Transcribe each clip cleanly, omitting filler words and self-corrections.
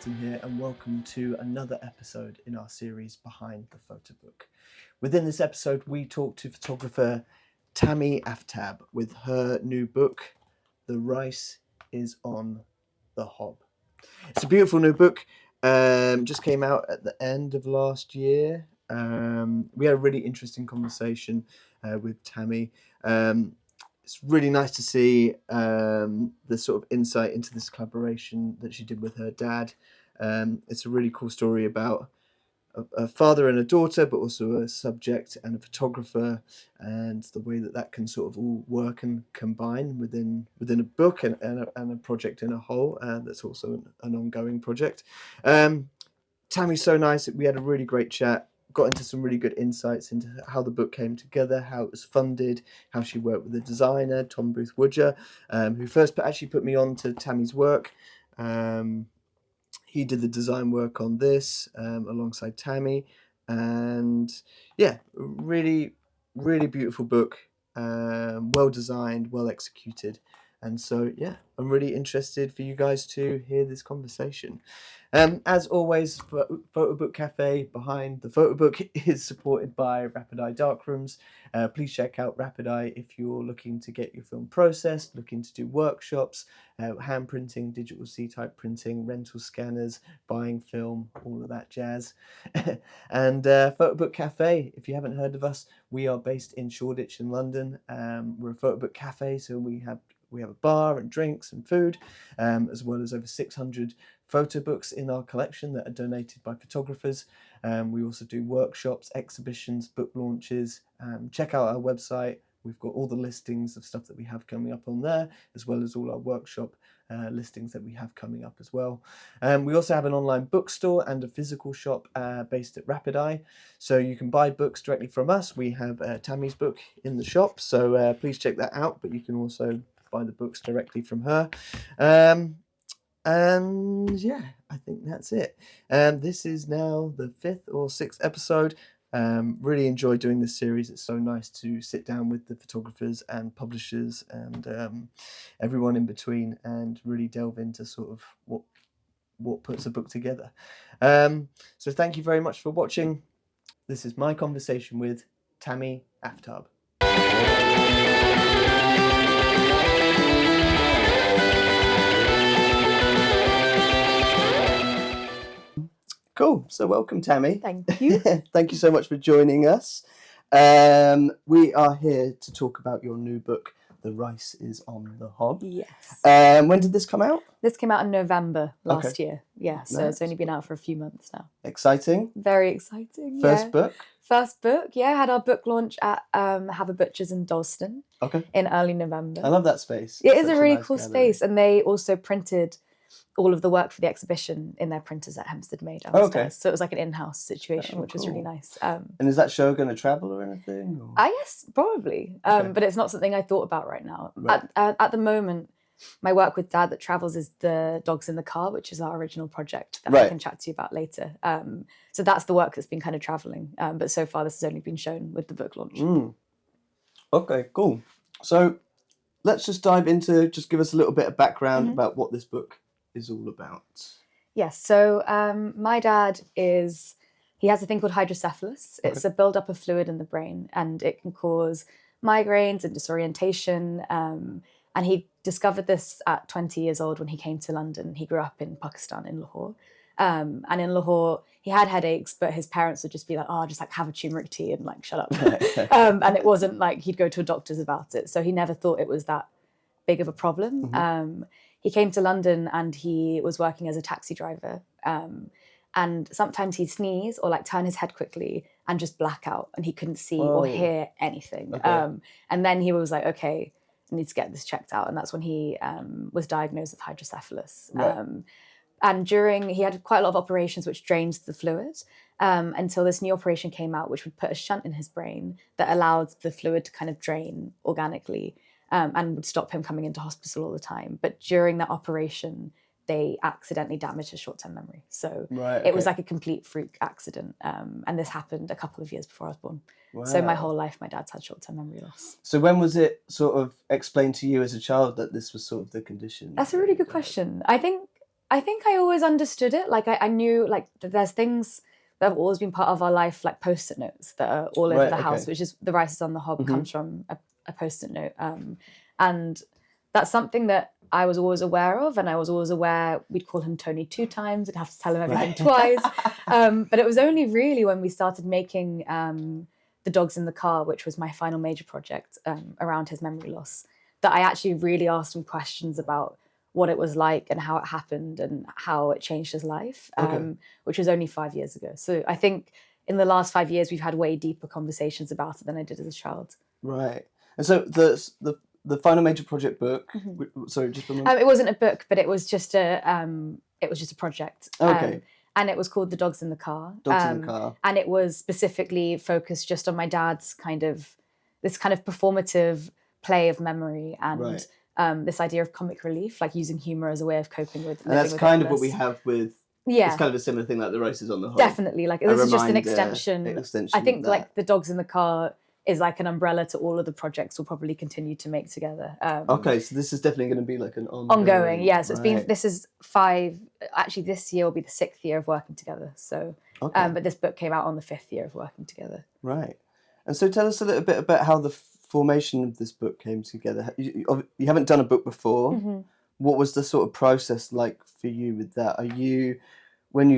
Martin here, and welcome to another episode in our series Behind the Photo Book. Within this episode, we talk to photographer Tammy Aftab with her new book, The Rice is on the Hob. It's a beautiful new book, just came out at the end of last year. We had a really interesting conversation with Tammy. It's really nice to see the sort of insight into this collaboration that she did with her dad. It's a really cool story about a father and a daughter, but also a subject and a photographer, and the way that can sort of all work and combine within a book and a project in a whole. That's also an ongoing project. Tammy's so nice. We had a really great chat. Got into some really good insights into how the book came together, how it was funded, how she worked with the designer, Tom Booth Woodger, who first actually put me on to Tammy's work. He did the design work on this alongside Tammy. And yeah, really, really beautiful book. Well designed, well executed. And so, yeah, I'm really interested for you guys to hear this conversation. As always, Photo Book Cafe behind the photo book is supported by Rapid Eye Darkrooms. Please check out Rapid Eye if you're looking to get your film processed, looking to do workshops, hand printing, digital C-type printing, rental scanners, buying film, all of that jazz. And Photo Book Cafe, if you haven't heard of us, we are based in Shoreditch in London. We're a photo book cafe, so we have a bar and drinks and food, as well as over 600 photo books in our collection that are donated by photographers. We also do workshops, exhibitions, book launches. Check out our website. We've got all the listings of stuff that we have coming up on there, as well as all our workshop listings that we have coming up as well. We also have an online bookstore and a physical shop based at Rapid Eye. So you can buy books directly from us. We have Tammy's book in the shop, so please check that out. But you can also buy the books directly from her. And yeah, I think that's it. This is now the 5th or 6th episode. Really enjoy doing this series. It's so nice to sit down with the photographers and publishers and everyone in between and really delve into sort of what puts a book together. So thank you very much for watching. This is my conversation with Tammy Aftab. Cool. So welcome, Tammy. Thank you. Thank you so much for joining us. We are here to talk about your new book, The Rice is on the Hob. Yes. When did this come out? This came out in November last year. Yeah, so Nice. it's only been out for a few months now. Exciting. Very exciting. First book? First book, yeah. Had our book launch at Have a Butcher's in Dalston in early November. I love that space. It is a really cool space, and they also printed all of the work for the exhibition in their printers at Hempstead May downstairs. So it was like an in-house situation, which was really nice. And is that show going to travel or anything? Or? Yes, probably. But it's not something I thought about right now. Right. At the moment, my work with Dad that travels is the Dogs in the Car, which is our original project that I can chat to you about later. So that's the work that's been kind of traveling. But so far, this has only been shown with the book launch. Okay, cool. So let's just dive into, just give us a little bit of background about what this book is all about. Yes, so my dad he has a thing called hydrocephalus. It's a buildup of fluid in the brain, and it can cause migraines and disorientation. And he discovered this at 20 years old when he came to London. He grew up in Pakistan, in Lahore. And in Lahore, he had headaches, but his parents would just be like, oh, just like have a turmeric tea and like shut up. And it wasn't like he'd go to a doctor's about it. So he never thought it was that big of a problem. He came to London and he was working as a taxi driver. And sometimes he'd sneeze or like turn his head quickly and just black out, and he couldn't see or hear anything. And then he was like, okay, I need to get this checked out. And that's when he was diagnosed with hydrocephalus. And he had quite a lot of operations which drained the fluid until this new operation came out, which would put a shunt in his brain that allowed the fluid to kind of drain organically. And would stop him coming into hospital all the time. But during that operation, they accidentally damaged his short-term memory. So it was like a complete freak accident. And this happened a couple of years before I was born. Wow. So my whole life, my dad's had short-term memory loss. So when was it sort of explained to you as a child that this was sort of the condition? That's a really good question. I think I think I always understood it. Like I knew like there's things that have always been part of our life, like post-it notes that are all over Right, the okay. house, which is The Rices on the Hob Mhm. comes from a post-it note. And that's something that I was always aware of, and I was always aware we'd call him Tony 2 times, I'd have to tell him everything Right. twice. But it was only really when we started making The Dogs in the Car, which was my final major project around his memory loss, that I actually really asked him questions about what it was like and how it happened and how it changed his life, Okay. which was only 5 years ago. So I think in the last 5 years, we've had way deeper conversations about it than I did as a child. Right. And so the final major project book. Sorry, just a moment. It wasn't a book, but it was just a project. Okay. And it was called The Dogs in the Car. Dogs in the Car. And it was specifically focused just on my dad's this kind of performative play of memory and Right. this idea of comic relief, like using humor as a way of coping with. And that's with kind of what illness. we have with. Yeah, It's kind of a similar thing like The Rices on the Hob. definitely. Like A this is just an reminder, extension. I think like The Dogs in the Car is like an umbrella to all of the projects we'll probably continue to make together. Okay, so this is definitely going to be like an Ongoing, yeah. So it's been, right. this is 5, actually this year will be the 6th year of working together. So, Okay. but this book came out on the 5th year of working together. Right. And so tell us a little bit about how the formation of this book came together. You haven't done a book before. Mm-hmm. What was the sort of process like for you with that? Are you when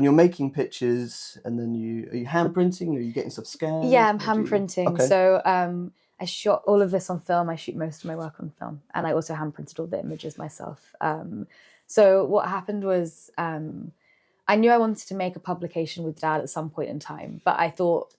you're making pictures and then are you hand printing? Are you getting stuff scanned? Yeah, I'm hand printing. Okay. So I shot all of this on film. I shoot most of my work on film, and I also hand printed all the images myself. So what happened was I knew I wanted to make a publication with Dad at some point in time, but I thought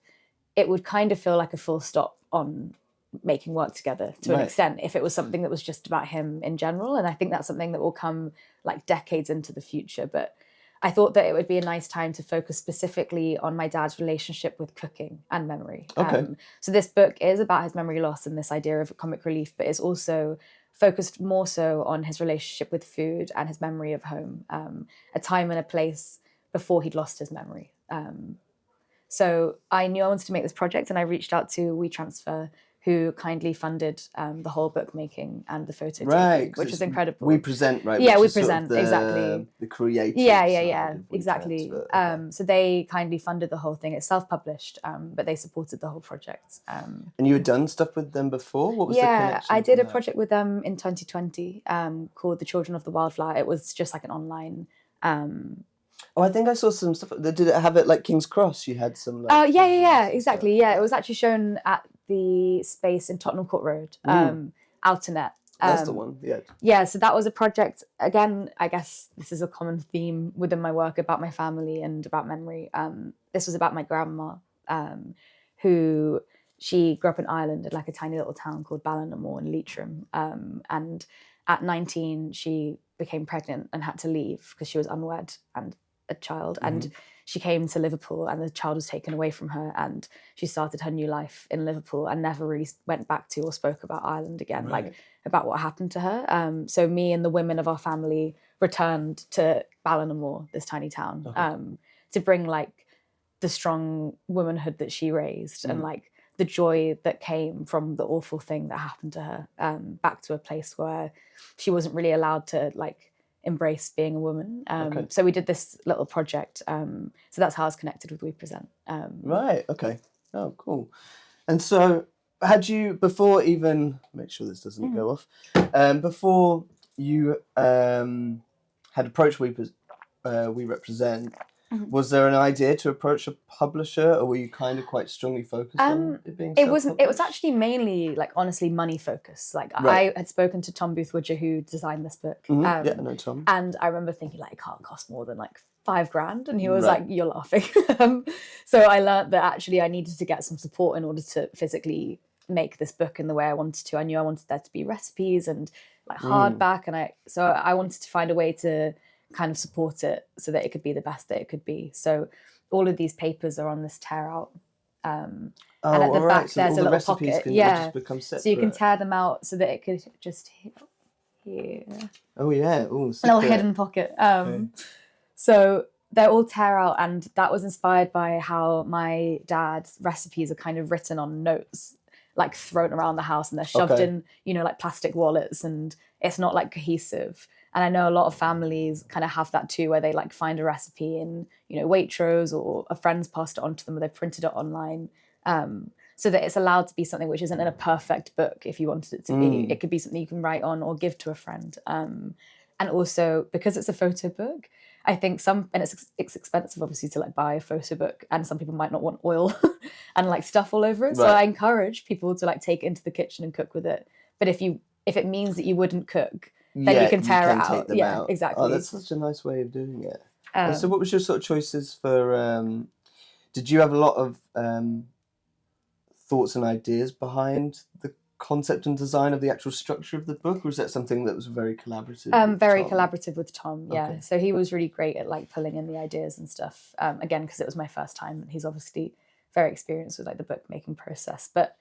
it would kind of feel like a full stop on making work together to an Right. extent if it was something that was just about him in general. And I think that's something that will come like decades into the future. But I thought that it would be a nice time to focus specifically on my dad's relationship with cooking and memory. Okay. So this book is about his memory loss and this idea of comic relief, but it's also focused more so on his relationship with food and his memory of home, a time and a place before he'd lost his memory. So I knew I wanted to make this project, and I reached out to WeTransfer, who kindly funded the whole book making and the photo taking, which is incredible. We Present, right? Yeah, which We is sort Present, of exactly. The creative Yeah, side of exactly. WeTransfer. So they kindly funded the whole thing. It's self-published, but they supported the whole project. And you had done stuff with them before? What was the Yeah, connection? I did a from that? project with them in 2020 called The Children of the Wildflower. It was just like an online. Oh, I think I saw some stuff. Did it have it like King's Cross? You had some. Like, Yeah, visuals and exactly. stuff. Yeah, it was actually shown at the space in Tottenham Court Road, Outernet. That's the one. Yeah. Yeah, so that was a project. Again, I guess this is a common theme within my work about my family and about memory. This was about my grandma, who she grew up in Ireland in like a tiny little town called Ballinamore in Leitrim. And at 19, she became pregnant and had to leave because she was unwed and a child. Mm-hmm. And she came to Liverpool, and the child was taken away from her, and she started her new life in Liverpool and never really went back to or spoke about Ireland again, Right. like about what happened to her. So me and the women of our family returned to Ballinamore, this tiny town, to bring like the strong womanhood that she raised and like the joy that came from the awful thing that happened to her, back to a place where she wasn't really allowed to like embrace being a woman. So we did this little project. So that's how I was connected with We Present. Right. Okay. Oh, cool. And so, had you before even make sure this doesn't go off? Before you had approached We Represent, was there an idea to approach a publisher, or were you kind of quite strongly focused on it being? It wasn't. It was actually mainly like honestly money focused. Like Right. I had spoken to Tom Boothwoodger, who designed this book. Yeah, I know Tom. And I remember thinking like it can't cost more than like $5,000, and he was Right. like, "You're laughing." So I learn't that actually I needed to get some support in order to physically make this book in the way I wanted to. I knew I wanted there to be recipes and like hardback, and I wanted to find a way to kind of support it so that it could be the best that it could be. So all of these papers are on this tear out. And at the back So there's all a the little recipes pocket. can Yeah. just become separate. So you can tear them out so that it could just here. Oh yeah. Oh, A little hidden pocket. So they're all tear out, and that was inspired by how my dad's recipes are kind of written on notes, like thrown around the house, and they're shoved in, like plastic wallets, and it's not like cohesive. And I know a lot of families kind of have that too, where they like find a recipe in, Waitrose, or a friend's passed it on to them, or they've printed it online. So that it's allowed to be something which isn't in a perfect book if you wanted it to be. It could be something you can write on or give to a friend. And also, because it's a photo book, I think and it's expensive obviously to like buy a photo book, and some people might not want oil and like stuff all over it. So I encourage people to like take it into the kitchen and cook with it. But if it means that you wouldn't cook, then you can tear it out. Yeah, exactly. Oh, that's such a nice way of doing it. And so what was your sort of choices for, did you have a lot of thoughts and ideas behind the concept and design of the actual structure of the book, or is that something that was very collaborative? Very collaborative with Tom, yeah. Okay. So he was really great at like pulling in the ideas and stuff. Again, because it was my first time, and he's obviously very experienced with like the book making process. But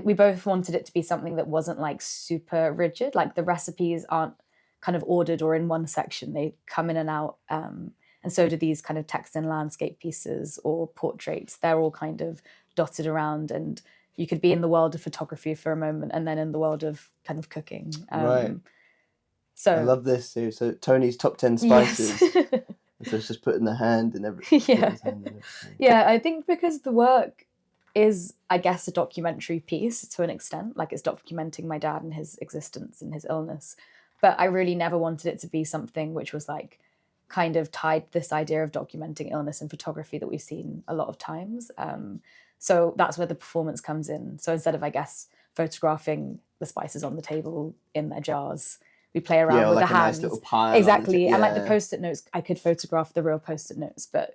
we both wanted it to be something that wasn't like super rigid. Like the recipes aren't kind of ordered or in one section; they come in and out. And so do these kind of text and landscape pieces or portraits. They're all kind of dotted around, and you could be in the world of photography for a moment and then in the world of kind of cooking. Right. So I love this too. So Tony's top 10 spices. Yes. So it's just putting the hand in everything. Yeah. Yeah, I think because the work is, I guess, a documentary piece to an extent. Like it's documenting my dad and his existence and his illness. But I really never wanted it to be something which was like kind of tied this idea of documenting illness in photography that we've seen a lot of times. So that's where the performance comes in. So instead of, I guess, photographing the spices on the table in their jars, we play around with like the hands. Nice little pile. Exactly. And like the Post-it notes, I could photograph the real Post-it notes, but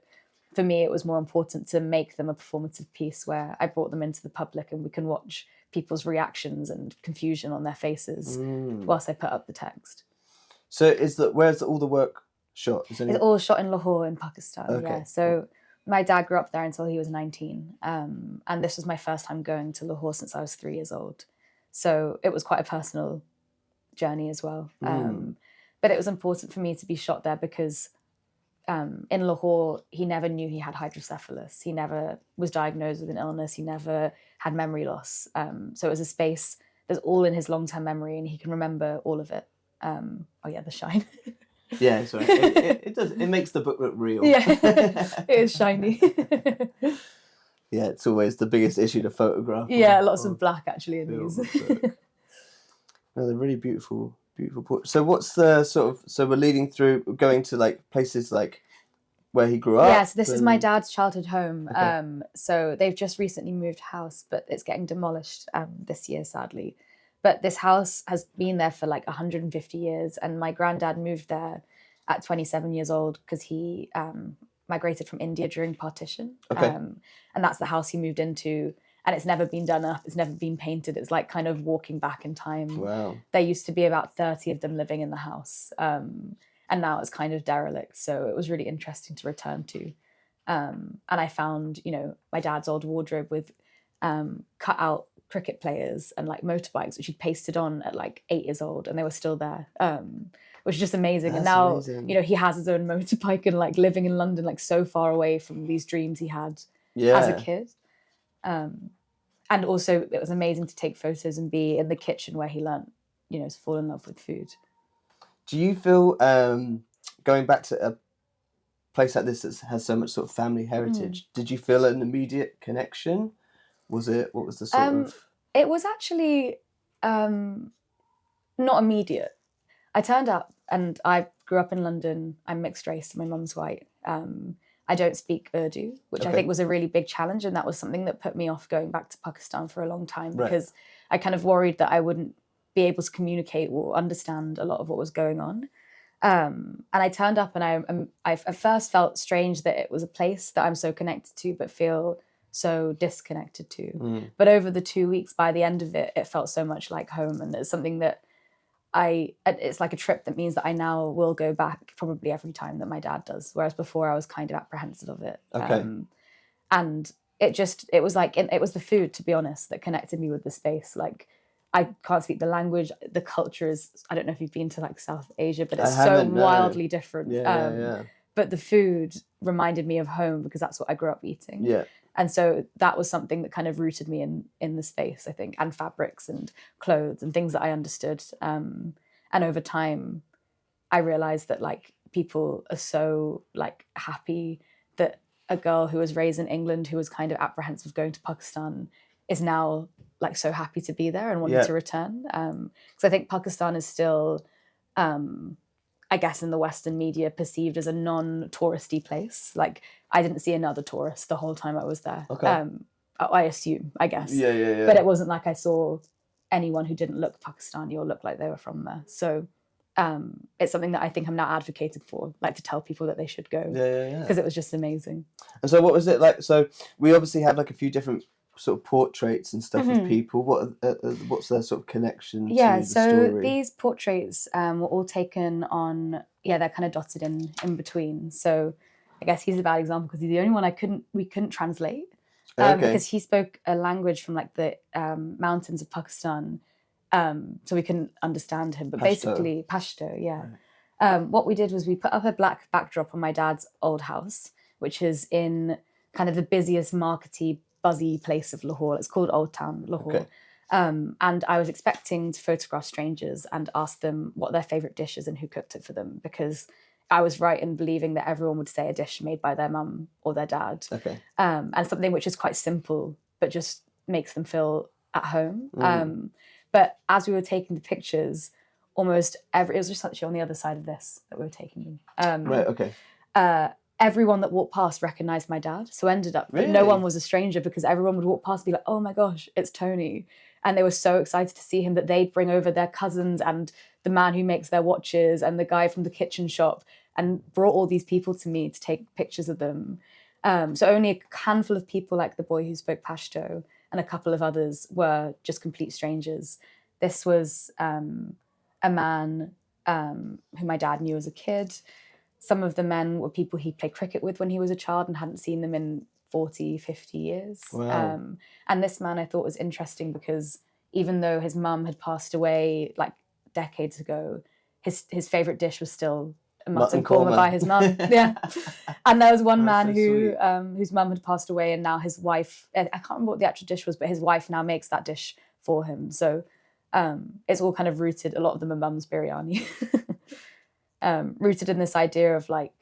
for me, it was more important to make them a performative piece where I brought them into the public and we can watch people's reactions and confusion on their faces whilst I put up the text. So where's all the work shot? It's all shot in Lahore in Pakistan. Okay. Yeah. So my dad grew up there until he was 19. And this was my first time going to Lahore since I was 3 years old. So it was quite a personal journey as well. But it was important for me to be shot there because in Lahore, he never knew he had hydrocephalus. He never was diagnosed with an illness. He never had memory loss. So it was a space that's all in his long-term memory and he can remember all of it. Oh yeah, the shine. Yeah, sorry. It does. It makes the book look real. Yeah, it is shiny. Yeah, it's always the biggest issue to photograph. Yeah, lots of black actually in these. No, they're really beautiful portraits. So what's the so we're leading through, going to like places like where he grew up? Yeah, so this is my dad's childhood home. Okay. So they've just recently moved house, but it's getting demolished this year, sadly. But this house has been there for like 150 years. And my granddad moved there at 27 years old because he migrated from India during partition. Okay. And that's the house he moved into. And it's never been done up. It's never been painted. It's like kind of walking back in time. Wow. There used to be about 30 of them living in the house. And now it's kind of derelict. So it was really interesting to return to. And I found, my dad's old wardrobe with cut out cricket players and like motorbikes, which he'd pasted on at like 8 years old, and they were still there, which is just amazing. That's and now, amazing. He has his own motorbike and like living in London, like so far away from these dreams he had as a kid. And also it was amazing to take photos and be in the kitchen where he learnt, to fall in love with food. Do you feel going back to a place like this that has so much sort of family heritage, did you feel an immediate connection? What was the sort of... It was actually not immediate. I turned up and I grew up in London. I'm mixed race. My mum's white. I don't speak Urdu, which I think was a really big challenge. And that was something that put me off going back to Pakistan for a long time because I kind of worried that I wouldn't be able to communicate or understand a lot of what was going on. And I turned up and I at first felt strange that it was a place that I'm so connected to, but feel so disconnected to. But over the 2 weeks, by the end of it, it felt so much like home. And it's something that it's like a trip that means that I now will go back probably every time that my dad does. Whereas before I was kind of apprehensive of it. Okay. And it was like, it was the food, to be honest, that connected me with the space. Like I can't speak the language. The culture is, I don't know if you've been to like South Asia, but it's so wildly different. Yeah. But the food reminded me of home because that's what I grew up eating. Yeah. And so that was something that kind of rooted me in the space, I think, and fabrics and clothes and things that I understood. And over time, I realized that like people are so like happy that a girl who was raised in England, who was kind of apprehensive of going to Pakistan, is now like so happy to be there and wanting to return. Because I think Pakistan is still, I guess, in the Western media perceived as a non-touristy place. Like I didn't see another tourist the whole time I was there. I assume, I guess. Yeah. But it wasn't like I saw anyone who didn't look Pakistani or look like they were from there. So it's something that I think I'm now advocating for, like to tell people that they should go. Because it was just amazing. And so what was it like? So we obviously had like a few different sort of portraits and stuff of people. What's their sort of connection to the story? So these portraits were all taken on, they're kind of dotted in between. So I guess he's a bad example because he's the only one we couldn't translate. Because he spoke a language from like the mountains of Pakistan, so we couldn't understand him. But basically, Pashto, what we did was we put up a black backdrop on my dad's old house, which is in kind of the busiest, markety, buzzy place of Lahore. It's called Old Town, Lahore. And I was expecting to photograph strangers and ask them what their favourite dish is and who cooked it for them, because I was right in believing that everyone would say a dish made by their mum or their dad. And something which is quite simple, but just makes them feel at home. But as we were taking the pictures, it was just actually on the other side of this that we were taking them. Everyone that walked past recognised my dad. So ended up, no one was a stranger because everyone would walk past and be like, oh my gosh, it's Tony. And they were so excited to see him that they'd bring over their cousins and the man who makes their watches and the guy from the kitchen shop, and brought all these people to me to take pictures of them. So only a handful of people, like the boy who spoke Pashto, and a couple of others were just complete strangers. This was a man who my dad knew as a kid. Some of the men were people he played cricket with when he was a child and hadn't seen them in 40, 50 years. Wow. And this man I thought was interesting because even though his mum had passed away like decades ago, his favourite dish was still a mutton korma by his mum. And there was one man who whose mum had passed away, and now his wife, I can't remember what the actual dish was, but his wife now makes that dish for him. So it's all kind of rooted, a lot of them are mum's biryani, rooted in this idea of like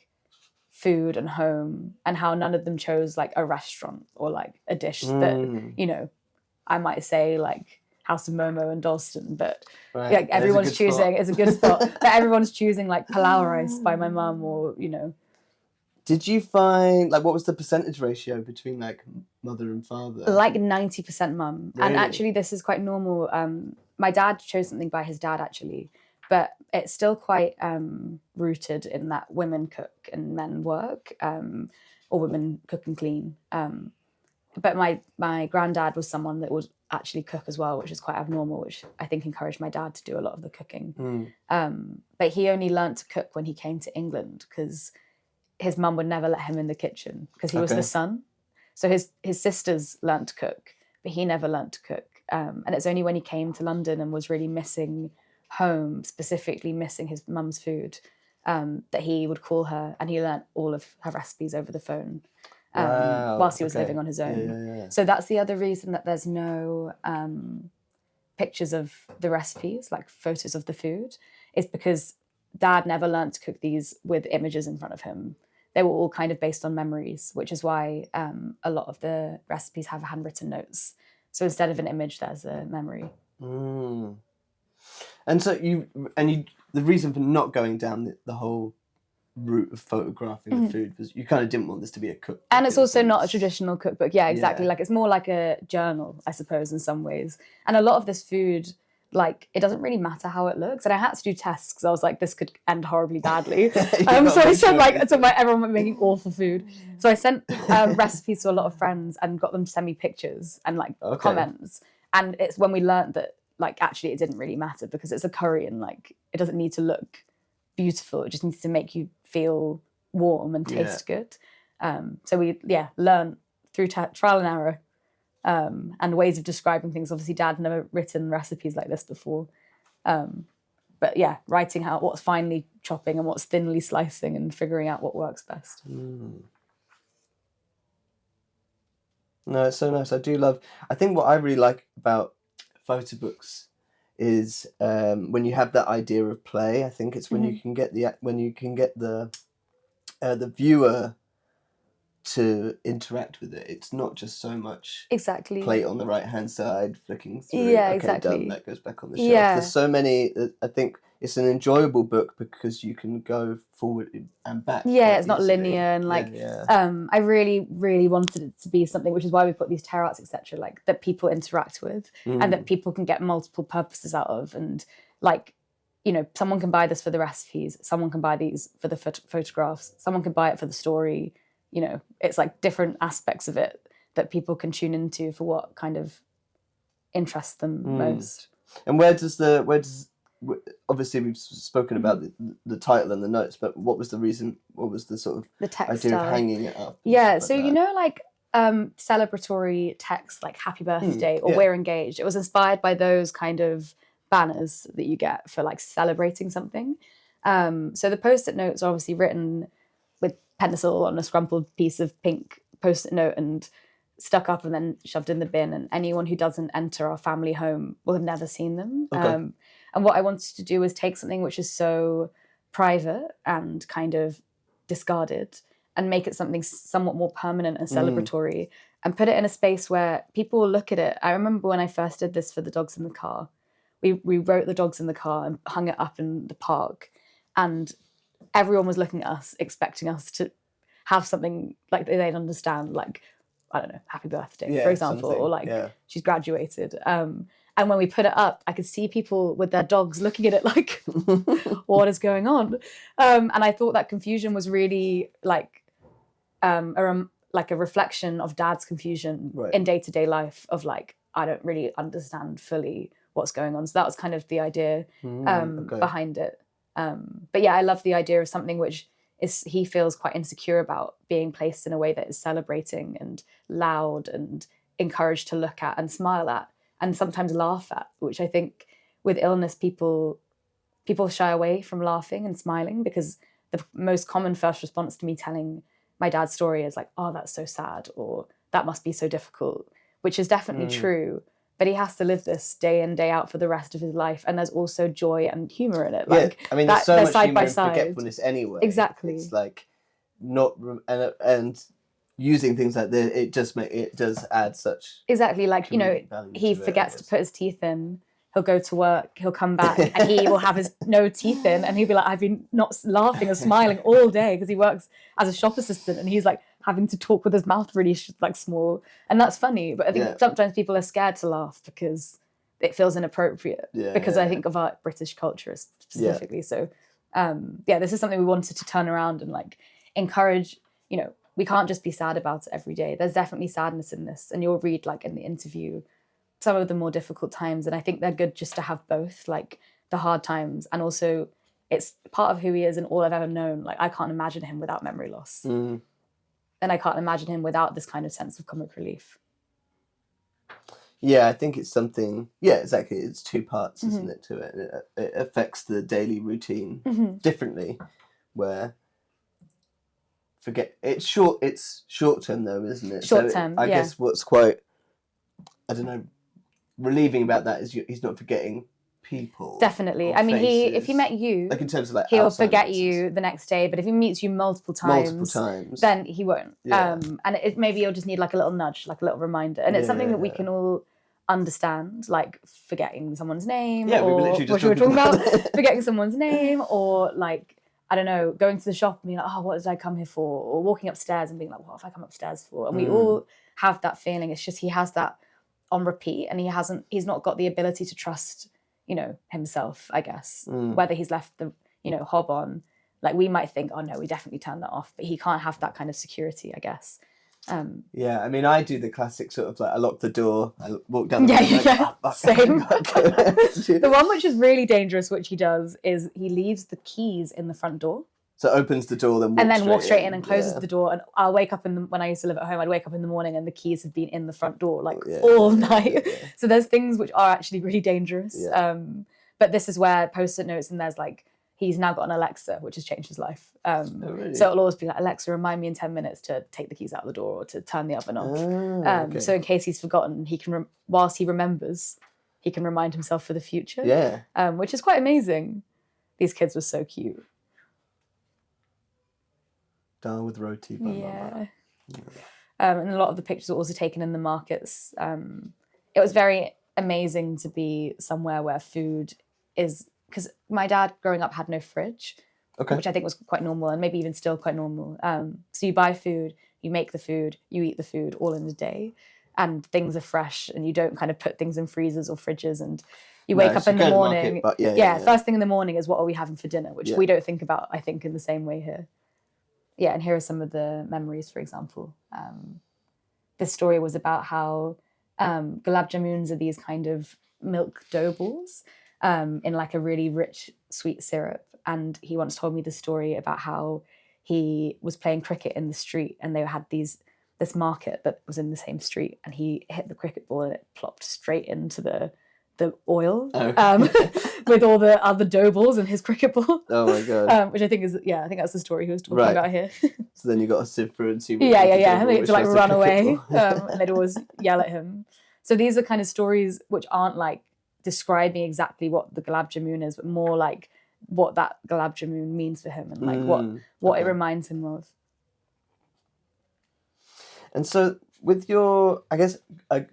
food and home, and how none of them chose like a restaurant or like a dish that, you know, I might say like House of Momo and Dalston, but like everyone's choosing, it's a good spot, but everyone's choosing like palau rice by my mum, or, you know. Did you find, like, what was the percentage ratio between like mother and father? Like 90% mum. Really? And actually this is quite normal. My dad chose something by his dad actually, but it's still quite rooted in that women cook and men work, or women cook and clean. But my granddad was someone that would actually cook as well, which is quite abnormal, which I think encouraged my dad to do a lot of the cooking. But he only learnt to cook when he came to England, because his mum would never let him in the kitchen because he was the son. So his sisters learnt to cook, but he never learnt to cook. And it's only when he came to London and was really missing home, specifically missing his mum's food, that he would call her, and he learnt all of her recipes over the phone. Whilst he was living on his own. So that's the other reason that there's no pictures of the recipes, like photos of the food, is because Dad never learnt to cook these with images in front of him. They were all kind of based on memories, which is why a lot of the recipes have handwritten notes. So instead of an image, there's a memory. And so the reason for not going down the whole route of photographing the food was you kind of didn't want this to be a cookbook. And it's also not a traditional cookbook. Yeah, exactly. Like it's more like a journal, I suppose, in some ways. And a lot of this food, like, it doesn't really matter how it looks. And I had to do tests because I was like, this could end horribly badly. So I said, like, everyone making awful food. So I sent recipes to a lot of friends and got them to send me pictures and like comments. And it's when we learned that, like, actually it didn't really matter because it's a curry and like it doesn't need to look beautiful. It just needs to make you feel warm and taste good. So we learn through trial and error, and ways of describing things. Obviously Dad had never written recipes like this before, but yeah, writing out what's finely chopping and what's thinly slicing and figuring out what works best. No, it's so nice. I think what I really like about photo books is when you have that idea of play. I think it's when you can get the viewer to interact with it. It's not just so much Exactly. plate on the right hand side, flicking through. Yeah, okay, exactly. done. That goes back on the shelf. Yeah. There's so many. I think it's an enjoyable book because you can go forward and back. Yeah, it's not easily. linear, and like Yeah. I really, really wanted it to be something, which is why we put these tarot arts, etc., like that people interact with and that people can get multiple purposes out of, and like, you know, someone can buy this for the recipes, someone can buy these for the photographs, someone can buy it for the story. You know, it's like different aspects of it that people can tune into for what kind of interests them most. And obviously we've spoken about the title and the notes, but what was the reason? What was the sort of the text idea of hanging it up? Yeah, so you know, like celebratory texts like "Happy Birthday" or "We're Engaged." It was inspired by those kind of banners that you get for like celebrating something. So the post-it notes are obviously written with pencil on a scrumpled piece of pink post-it note and stuck up and then shoved in the bin, and anyone who doesn't enter our family home will have never seen them. Okay. And what I wanted to do was take something which is so private and kind of discarded and make it something somewhat more permanent and celebratory, and put it in a space where people will look at it. I remember when I first did this for the dogs in the car, we wrote the dogs in the car and hung it up in the park, and everyone was looking at us, expecting us to have something like they'd understand, like, I don't know, happy birthday, for example, or like she's graduated. And when we put it up, I could see people with their dogs looking at it like, what is going on? And I thought that confusion was really like a reflection of Dad's confusion in day-to-day life of like, I don't really understand fully what's going on. So that was kind of the idea behind it. But yeah, I love the idea of something which he feels quite insecure about being placed in a way that is celebrating and loud and encouraged to look at and smile at and sometimes laugh at, which I think with illness people shy away from laughing and smiling, because the most common first response to me telling my dad's story is like, oh, that's so sad, or that must be so difficult, which is definitely true. But he has to live this day in, day out for the rest of his life, and there's also joy and humor in it. Like, I mean, there's so much side humor by and side. forgetfulness anyway. Exactly. It's like not and using things like this, it does add such like, you know, he forgets to put his teeth in. He'll go to work, he'll come back, and he will have his no teeth in, and he'll be like, I've been not laughing or smiling all day, because he works as a shop assistant, and he's like having to talk with his mouth really like small, and that's funny. But I think sometimes people are scared to laugh because it feels inappropriate, because I think of our British culture specifically. So this is something we wanted to turn around and like encourage. You know, we can't just be sad about it every day. There's definitely sadness in this, and you'll read like in the interview some of the more difficult times, and I think they're good just to have both, like the hard times, and also it's part of who he is and all I've ever known. Like, I can't imagine him without memory loss, and I can't imagine him without this kind of sense of comic relief. Yeah, I think it's something. Yeah, exactly. It's two parts, isn't it? To it, it affects the daily routine differently. Where it's short term though, isn't it? Short term. I guess what's quite, I don't know, relieving about that is he's not forgetting people. Definitely. I mean, if he met you, like in terms of like, he'll forget you the next day, but if he meets you multiple times, then he won't. And maybe you'll just need like a little nudge, like a little reminder, and it's something that we can all understand, like forgetting someone's name, or we literally just what you were talking about, forgetting someone's name, or like, I don't know, going to the shop and being like, oh, what did I come here for? Or walking upstairs and being like, what have I come upstairs for? And we all have that feeling. It's just he has that on repeat, and he's not got the ability to trust, you know, himself, I guess, whether he's left the, you know, hob on. Like, we might think, oh no, we definitely turned that off, but he can't have that kind of security, I guess. Yeah, I mean, I do the classic sort of like, I lock the door, I walk down the same. The one which is really dangerous, which he does, is he leaves the keys in the front door. So opens the door, then walks straight in and closes the door. And I'll wake up when I used to live at home, I'd wake up in the morning and the keys have been in the front door all night. Yeah. So there's things which are actually really dangerous. Yeah. But this is where post-it notes, and there's like, he's now got an Alexa, which has changed his life. Really? So it'll always be like, Alexa, remind me in 10 minutes to take the keys out of the door or to turn the oven off. Okay. So in case he's forgotten, he can, whilst he remembers, he can remind himself for the future. Yeah. Which is quite amazing. These kids were so cute. Dal with roti by Yeah. Mama. And a lot of the pictures were also taken in the markets. It was very amazing to be somewhere where food is, because my dad growing up had no fridge, Okay. which I think was quite normal, and maybe even still quite normal. So you buy food, you make the food, you eat the food all in a day, and things are fresh, and you don't kind of put things in freezers or fridges, and you wake up in the morning. Market, but first thing in the morning is what are we having for dinner, which Yeah. we don't think about, I think, in the same way here. Yeah, and here are some of the memories, for example. This story was about how gulab jamuns are these kind of milk dough balls in like a really rich sweet syrup. And he once told me the story about how he was playing cricket in the street, and they had this market that was in the same street, and he hit the cricket ball and it plopped straight into the oil with all the other dough balls in his cricket ball. Oh my god! Which I think is I think that's the story he was talking Right. about here. So then you got to sift through and see. Yeah. And they had to like run away, and they'd always yell at him. So these are kind of stories which aren't like describing exactly what the gulab jamun is, but more like what that gulab jamun means for him, and like what it reminds him of. And so with your, I guess,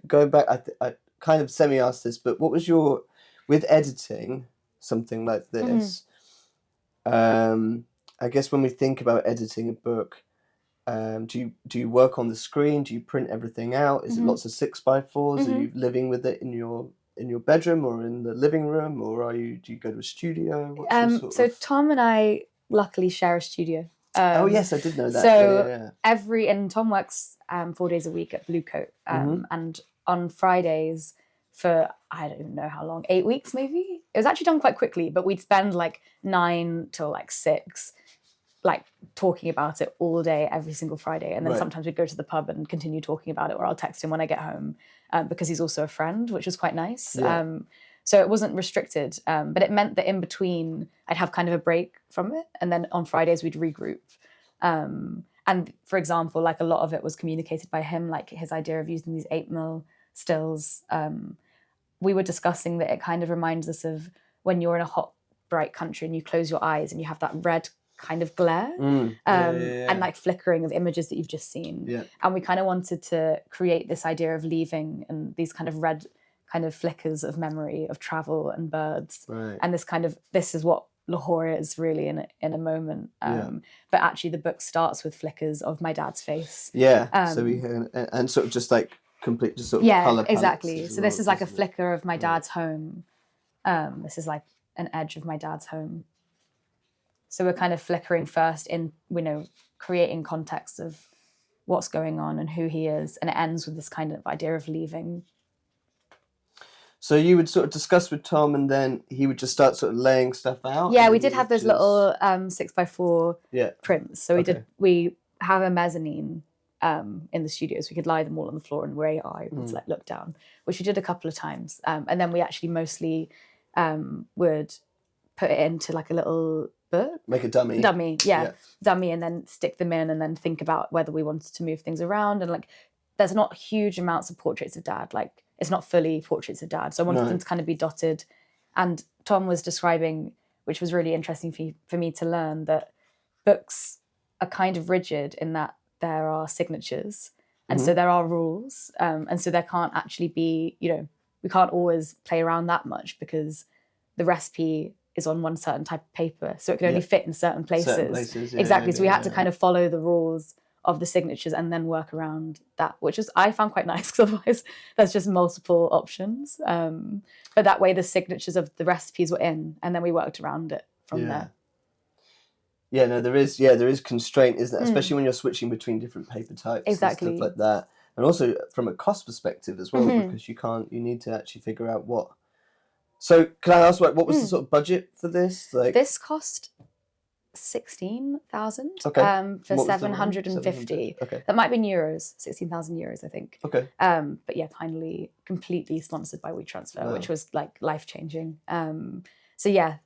going back, I kind of semi-asked this, but what was your, with editing something like this, I guess when we think about editing a book, do you work on the screen? Do you print everything out? Is it lots of 6x4s? Are you living with it in your bedroom or in the living room, or do you go to a studio? So Tom and I luckily share a studio. Oh yes, I did know that. So and Tom works 4 days a week at Blue Coat, and on Fridays for I don't even know how long, 8 weeks maybe. It was actually done quite quickly, but we'd spend like 9 till like 6, like talking about it all day every single Friday, and then sometimes we'd go to the pub and continue talking about it, or I'll text him when I get home because he's also a friend, which was quite nice. Yeah. So it wasn't restricted, but it meant that in between I'd have kind of a break from it, and then on Fridays we'd regroup. And for example, like a lot of it was communicated by him, like his idea of using these 8mm stills. We were discussing that it kind of reminds us of when you're in a hot, bright country and you close your eyes and you have that red kind of glare and like flickering of images that you've just seen. Yeah. And we kind of wanted to create this idea of leaving and these kind of red kind of flickers of memory of travel and birds. Right. And this is what Lahore is really in a moment. But actually the book starts with flickers of my dad's face. Yeah. So we and sort of just like complete just sort of color palettes exactly. as So well, this is like a isn't it? flicker of my dad's home. This is like an edge of my dad's home. So we're kind of flickering first in, creating context of what's going on and who he is, and it ends with this kind of idea of leaving. So you would sort of discuss with Tom, and then he would just start sort of laying stuff out. Yeah, and we then did you have would those little 6x4 prints. So we have a mezzanine in the studio, so we could lie them all on the floor and we're AI to like look down, which we did a couple of times. And then we actually mostly would put it into like a little book. Make a dummy. Dummy, and then stick them in and then think about whether we wanted to move things around. And like, there's not huge amounts of portraits of dad. Like, it's not fully portraits of dad. So I wanted them to kind of be dotted. And Tom was describing, which was really interesting for me to learn, that books are kind of rigid in that there are signatures. And so there are rules. And so there can't actually be, we can't always play around that much because the recipe is on one certain type of paper. So it can only fit in certain places. Exactly. So we had to kind of follow the rules of the signatures and then work around that, which I found quite nice, because otherwise there's just multiple options. But that way the signatures of the recipes were in, and then we worked around it from there. Yeah, no, there is constraint, isn't it? Especially when you're switching between different paper types Exactly. and stuff like that. And also from a cost perspective as well, because you need to actually figure out what. So can I ask what was the sort of budget for this? Like, this cost 16,000 for What was the 750. Okay. That might be in euros, 16,000 euros, I think. Okay. But yeah, kindly, completely sponsored by WeTransfer, which was like life-changing. So yeah,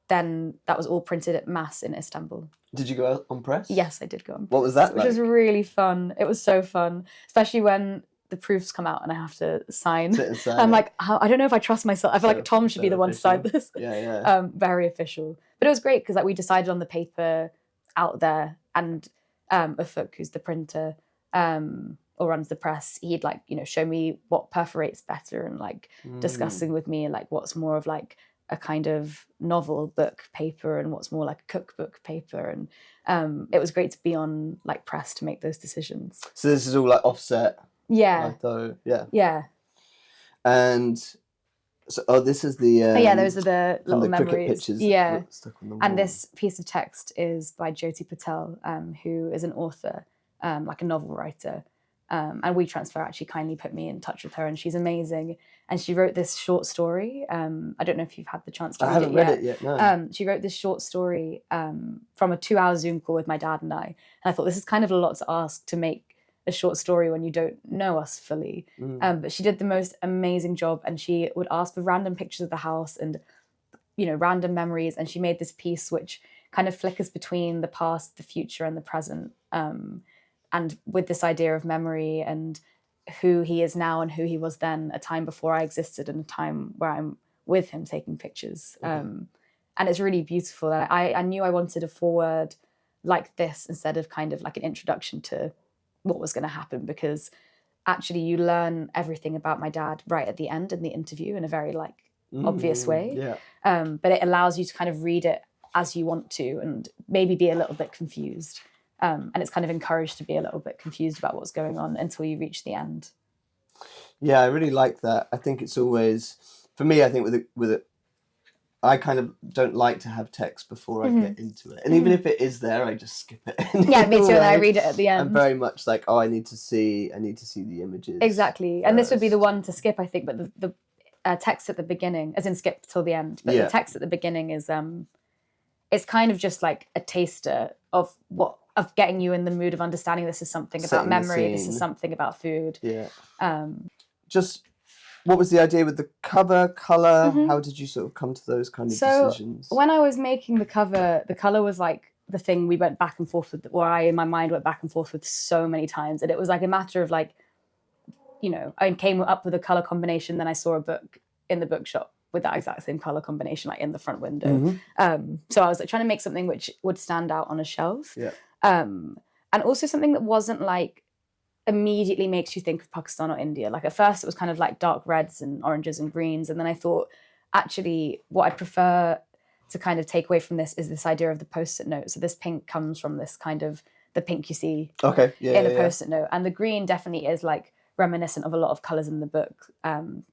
then that was all printed at Mass in Istanbul. Did you go on press? Yes, I did go on press. What was that Which was really fun. It was so fun, especially when the proofs come out and I have to sign. Sit and sign I'm it. like, I don't know if I trust myself. I feel So- like Tom should be so the one to sign official. this. Yeah. Very official. But it was great because like we decided on the paper out there, and Ufuk, who's the printer or runs the press, he'd like, you know, show me what perforates better and like discussing with me like what's more of like a kind of novel book paper and what's more like a cookbook paper. And it was great to be on like press to make those decisions. So this is all like offset. Yeah. Litho, yeah. Yeah. And so, this is the yeah, those are the from little the cricket memories. pictures Yeah. that stuck on the And wall. this piece of text is by Jyoti Patel, who is an author, like a novel writer. And WeTransfer actually kindly put me in touch with her, and she's amazing. And she wrote this short story. I don't know if you've had the chance to I read haven't it read yet. it yet. No. She wrote this short story from a 2-hour Zoom call with my dad and I. And I thought this is kind of a lot to ask to make a short story when you don't know us fully. But she did the most amazing job, and she would ask for random pictures of the house and, you know, random memories. And she made this piece which kind of flickers between the past, the future, and the present. And with this idea of memory and who he is now and who he was then, a time before I existed and a time where I'm with him taking pictures. And it's really beautiful. I knew I wanted a foreword like this instead of kind of like an introduction to what was going to happen, because actually you learn everything about my dad right at the end in the interview in a very like obvious way. Yeah. But it allows you to kind of read it as you want to and maybe be a little bit confused. And it's kind of encouraged to be a little bit confused about what's going on until you reach the end. Yeah, I really like that. I think it's always, for me, I think with it, I kind of don't like to have text before I get into it. And even if it is there, I just skip it. Yeah, me too. And I read it at the end. I'm very much like, oh, I need to see the images. Exactly. And this would be the one to skip, I think, but the text at the beginning, as in skip till the end, but the text at the beginning is it's kind of just like a taster of getting you in the mood of understanding this is something about memory, this is something about food. Yeah. Just what was the idea with the cover, colour? How did you sort of come to those kind of decisions? When I was making the cover, the colour was like the thing we went back and forth with, or I in my mind went back and forth with so many times. And it was like a matter of like, you know, I came up with a colour combination, then I saw a book in the bookshop with that exact same colour combination, like in the front window. So I was like trying to make something which would stand out on a shelf. Yeah. And also something that wasn't like immediately makes you think of Pakistan or India. Like at first it was kind of like dark reds and oranges and greens. And then I thought, actually, what I prefer to kind of take away from this is this idea of the Post-it note. So this pink comes from this kind of, the pink you see in a Post-it note. And the green definitely is like reminiscent of a lot of colours in the book.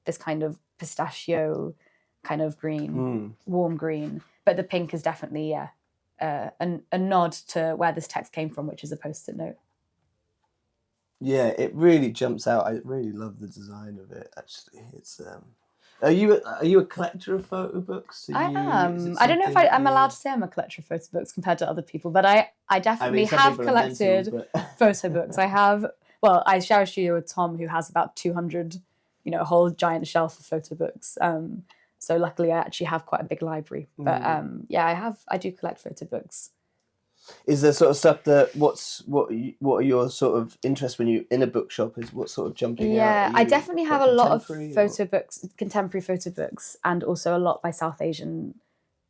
This kind of pistachio kind of green, warm green. But the pink is definitely, a nod to where this text came from, which is a Post-it note. Yeah, it really jumps out. I really love the design of it. Actually, it's. Are you a collector of photo books? I am. I don't know if I'm allowed to say I'm a collector of photo books compared to other people, but I definitely have collected photo books. I have. Well, I share a studio with Tom, who has about 200, you know, a whole giant shelf of photo books. So luckily, I actually have quite a big library. But yeah, I do collect photo books. Is there sort of stuff that what are your sort of interests when you in a bookshop? Is what sort of jumping out? Yeah, I definitely have a lot of photo books, contemporary photo books, and also a lot by South Asian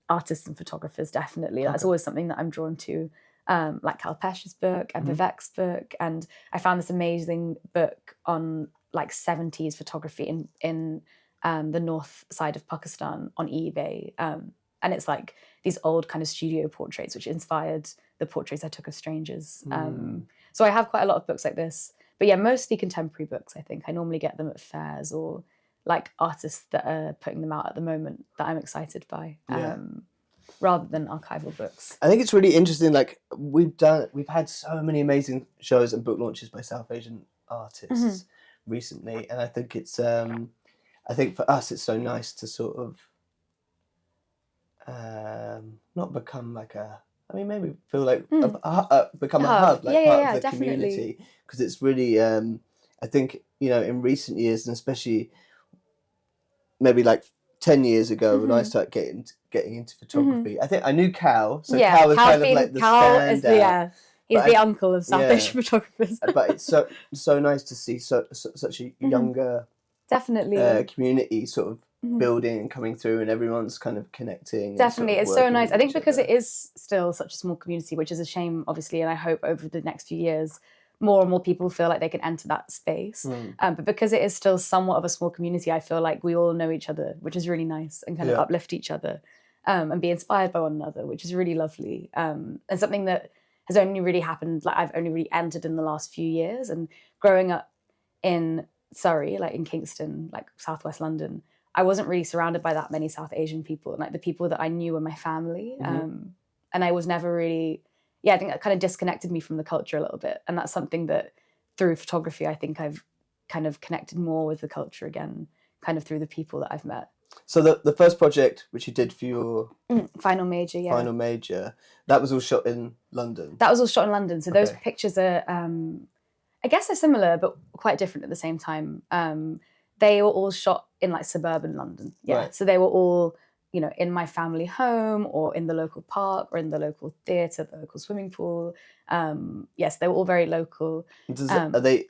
artists and photographers. Definitely, that's always something that I'm drawn to. Like Kalpesh's book and Vivek's book, and I found this amazing book on like 70s photography in the north side of Pakistan on eBay. And it's like these old kind of studio portraits, which inspired the portraits I took of strangers. So I have quite a lot of books like this. But yeah, mostly contemporary books, I think. I normally get them at fairs or like artists that are putting them out at the moment that I'm excited by, rather than archival books. I think it's really interesting. Like we've had so many amazing shows and book launches by South Asian artists recently. And I think it's, I think for us, it's so nice to sort of, not become like maybe feel like become a hub, like part of the community, because it's really I think, you know, in recent years, and especially maybe like 10 years ago when I started getting into photography, I think I knew Cal, so Cal was kind of like the standout. He's But the uncle of South yeah. Asian photographers. But it's so nice to see such a younger Definitely. community sort of building and coming through, and everyone's kind of connecting. Definitely, and sort of it's so working nice. with I think each because other. it is still such a small community, which is a shame, obviously, and I hope over the next few years, more and more people feel like they can enter that space. But because it is still somewhat of a small community, I feel like we all know each other, which is really nice, and kind of uplift each other, and be inspired by one another, which is really lovely. And something that has only really happened, like I've only really entered in the last few years. And growing up in Surrey, like in Kingston, like southwest London, I wasn't really surrounded by that many South Asian people, and like the people that I knew were my family. And I was never really, I think that kind of disconnected me from the culture a little bit. And that's something that through photography, I think I've kind of connected more with the culture again, kind of through the people that I've met. So the first project which you did for your final major, final major, that was all shot in London. That was all shot in London. So those pictures are, I guess they're similar, but quite different at the same time. They were all shot in like suburban London. Yeah. Right. So they were all, you know, in my family home or in the local park or in the local theatre, the local swimming pool. Yes, they were all very local. Are they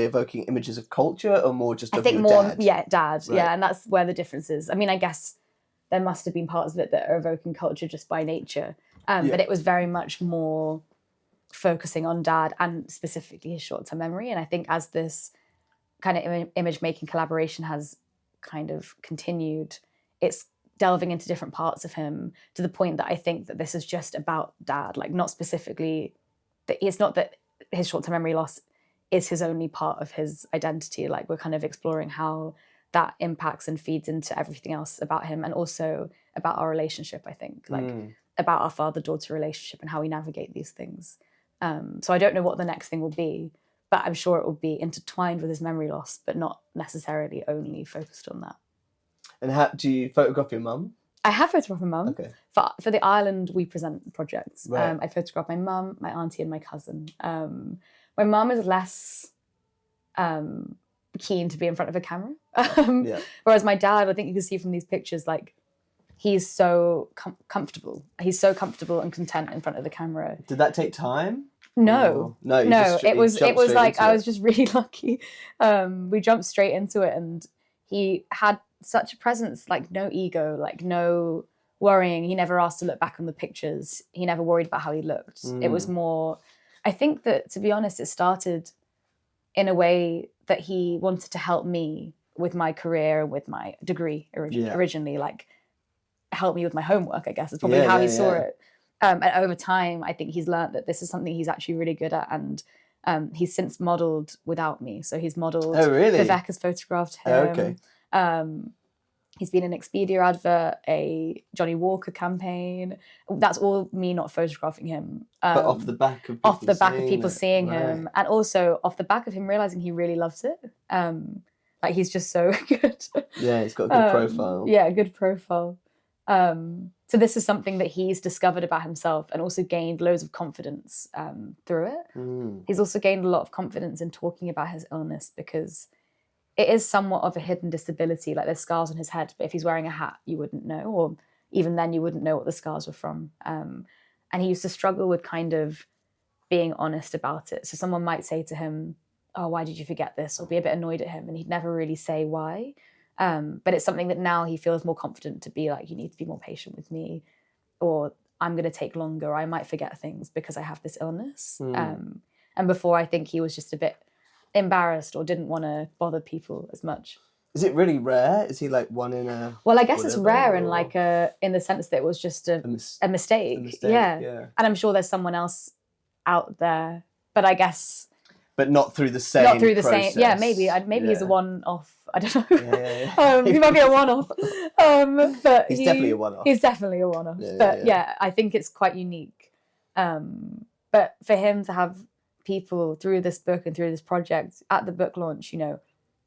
evoking images of culture or more just of your dad? Yeah, dad. Right. Yeah, and that's where the difference is. I mean, I guess there must have been parts of it that are evoking culture just by nature. But it was very much more focusing on dad and specifically his short-term memory. And I think as this kind of image-making collaboration has kind of continued, it's delving into different parts of him to the point that I think that this is just about dad, like not specifically, that it's not that his short-term memory loss is his only part of his identity. Like we're kind of exploring how that impacts and feeds into everything else about him, and also about our relationship, I think, like about our father-daughter relationship and how we navigate these things. So I don't know what the next thing will be, but I'm sure it will be intertwined with his memory loss, but not necessarily only focused on that. And how do you photograph your mum? I have photographed my mum. Okay. For the Ireland We Present projects. Right. I photographed my mum, my auntie, and my cousin. My mum is less keen to be in front of a camera. Whereas my dad, I think you can see from these pictures, like he's so comfortable. He's so comfortable and content in front of the camera. Did that take time? No. It was like I was just really lucky. We jumped straight into it, and he had such a presence, like no ego, like no worrying. He never asked to look back on the pictures. He never worried about how he looked. It was more, I think that, to be honest, it started in a way that he wanted to help me with my career and with my degree originally, like help me with my homework, I guess is probably how he saw it. And over time, I think he's learned that this is something he's actually really good at, and he's since modelled without me. So he's modelled. Oh, really? Vivek has photographed him. He's been in an Expedia advert, a Johnny Walker campaign. That's all me not photographing him. But off the back of people seeing him, and also off the back of him realising he really loves it. Like he's just so good. Yeah, he's got a good profile. Yeah, a good profile. So this is something that he's discovered about himself and also gained loads of confidence through it. He's also gained a lot of confidence in talking about his illness, because it is somewhat of a hidden disability. Like there's scars on his head, but if he's wearing a hat, you wouldn't know, or even then you wouldn't know what the scars were from. And he used to struggle with kind of being honest about it. So someone might say to him, "Oh, why did you forget this?" or be a bit annoyed at him, and he'd never really say why. But it's something that now he feels more confident to be like, "You need to be more patient with me," or "I'm going to take longer," or "I might forget things because I have this illness." And before, I think he was just a bit embarrassed or didn't want to bother people as much. Is it really rare? Is he like one in a... Well, I guess it's rare in like in the sense that it was just a mistake. Yeah. And I'm sure there's someone else out there, but I guess... But not through the same process. Yeah, maybe he's a one-off. I don't know. He might be a one-off. But he's definitely a one-off. He's definitely a one-off. Yeah, I think it's quite unique. But for him to have people through this book and through this project at the book launch, you know,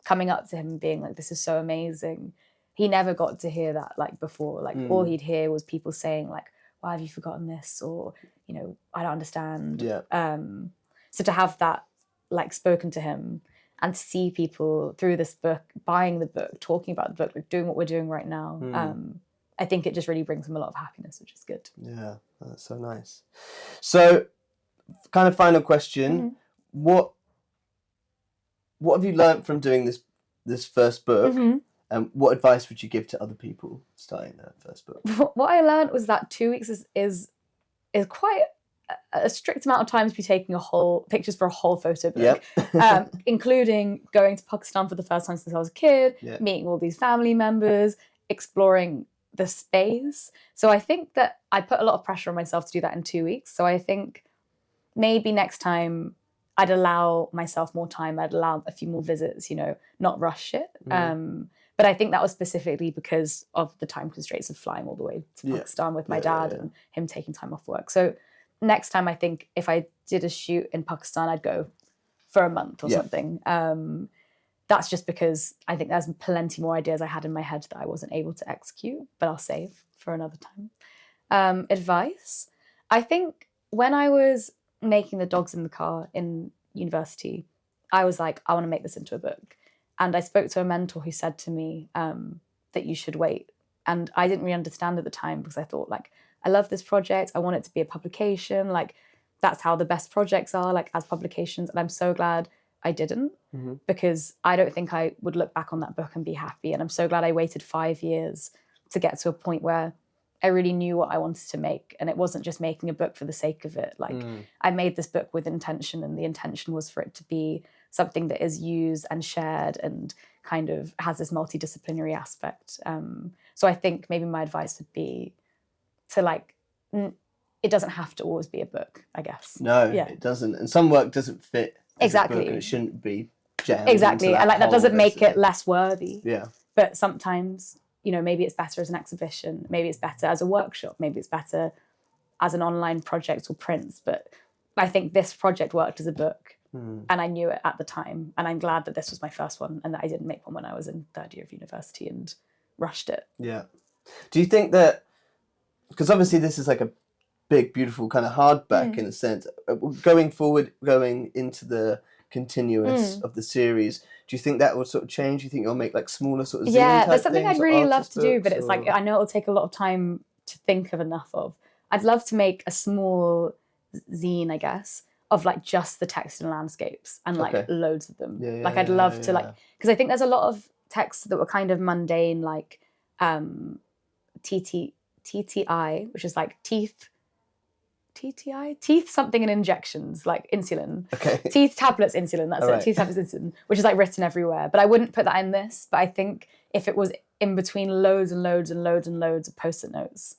coming up to him and being like, "This is so amazing." He never got to hear that like before. Like all he'd hear was people saying like, "Why have you forgotten this?" or, you know, "I don't understand." So to have that like spoken to him and to see people through this book, buying the book, talking about the book, like doing what we're doing right now, I think it just really brings him a lot of happiness, which is good. Yeah, that's so nice. So kind of final question. Mhm. What have you learned from doing this first book? Mhm. And what advice would you give to other people starting their first book? What I learned was that 2 weeks is quite a strict amount of time to be taking pictures for a whole photo book, Yep. including going to Pakistan for the first time since I was a kid, Yeah. meeting all these family members, exploring the space. So I think that I put a lot of pressure on myself to do that in 2 weeks. So I think maybe next time I'd allow myself more time. I'd allow a few more visits, not rush it. But I think that was specifically because of the time constraints of flying all the way to Yeah. Pakistan with my Yeah, dad yeah. and him taking time off work. So next time, I think if I did a shoot in Pakistan, I'd go for a month or Yeah. something. That's just because I think there's plenty more ideas I had in my head that I wasn't able to execute, but I'll save for another time. Advice? I think when I was making The Dogs in the Car in university, I was like, I want to make this into a book. And I spoke to a mentor who said to me that you should wait. And I didn't really understand at the time because I thought, like, I love this project. I want it to be a publication. Like, that's how the best projects are, like, as publications. And I'm so glad I didn't, because I don't think I would look back on that book and be happy. And I'm so glad I waited 5 years to get to a point where I really knew what I wanted to make. And it wasn't just making a book for the sake of it. Like, I made this book with intention, and the intention was for it to be something that is used and shared and kind of has this multidisciplinary aspect. So I think maybe my advice would be to it doesn't have to always be a book, I guess. No, Yeah. it doesn't. And some work doesn't fit as Exactly. a book, and it shouldn't be jammed Exactly. into And that hole, doesn't make basically. it less worthy. Yeah. But sometimes, maybe it's better as an exhibition, maybe it's better as a workshop, maybe it's better as an online project or prints. But I think this project worked as a book, and I knew it at the time. And I'm glad that this was my first one and that I didn't make one when I was in third year of university and rushed it. Yeah. Do you think that, because obviously this is like a big, beautiful kind of hardback in a sense, going forward, going into the continuous of the series, do you think that will sort of change? Do you think you'll make like smaller sort of zine type That's something things, I'd or really love artist to do, but books, it's or- like, I know it'll take a lot of time to think of enough of. I'd love to make a small zine, I guess, of like just the text and landscapes and like Okay. loads of them. Yeah, Like I'd love to yeah. because I think there's a lot of texts that were kind of mundane, like TTI, which is like teeth something and injections, like insulin. Okay. Teeth tablets insulin, that's Alright. it. Teeth tablets insulin, which is like written everywhere. But I wouldn't put that in this. But I think if it was in between loads and loads and loads and loads of post-it notes,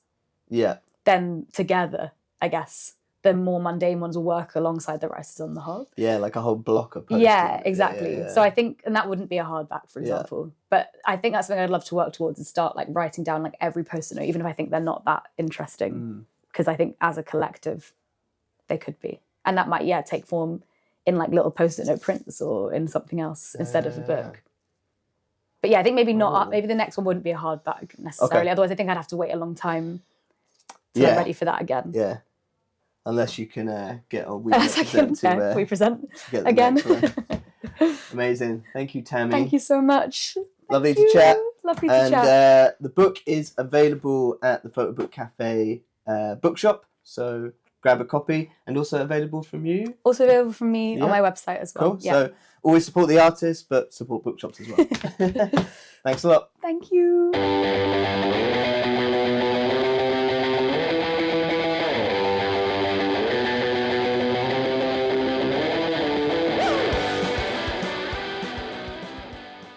Yeah. then together, I guess, the more mundane ones will work alongside the writers on the hub. Yeah, like a whole block of post-it Yeah, notes. exactly. Yeah. So I think, and that wouldn't be a hardback, for Yeah. example. But I think that's something I'd love to work towards, and start like writing down like every post-it note, even if I think they're not that interesting. Because I think as a collective, they could be. And that might, take form in like little post-it note prints or in something else instead of a book. But I think maybe not. Maybe the next one wouldn't be a hardback necessarily. Okay. Otherwise, I think I'd have to wait a long time till I'm ready for that again. Yeah. Unless you can get a We Unless I can, Represent to we present get the again. next one. Amazing. Thank you, Tammy. Thank you so much. Lovely Thank to chat. you. Lovely to And chat. the book is available at the Photo Book Cafe bookshop. So grab a copy, and also available from you. Also available from me on Yeah. my website as well. Cool. So always support the artists, but support bookshops as well. Thanks a lot. Thank you.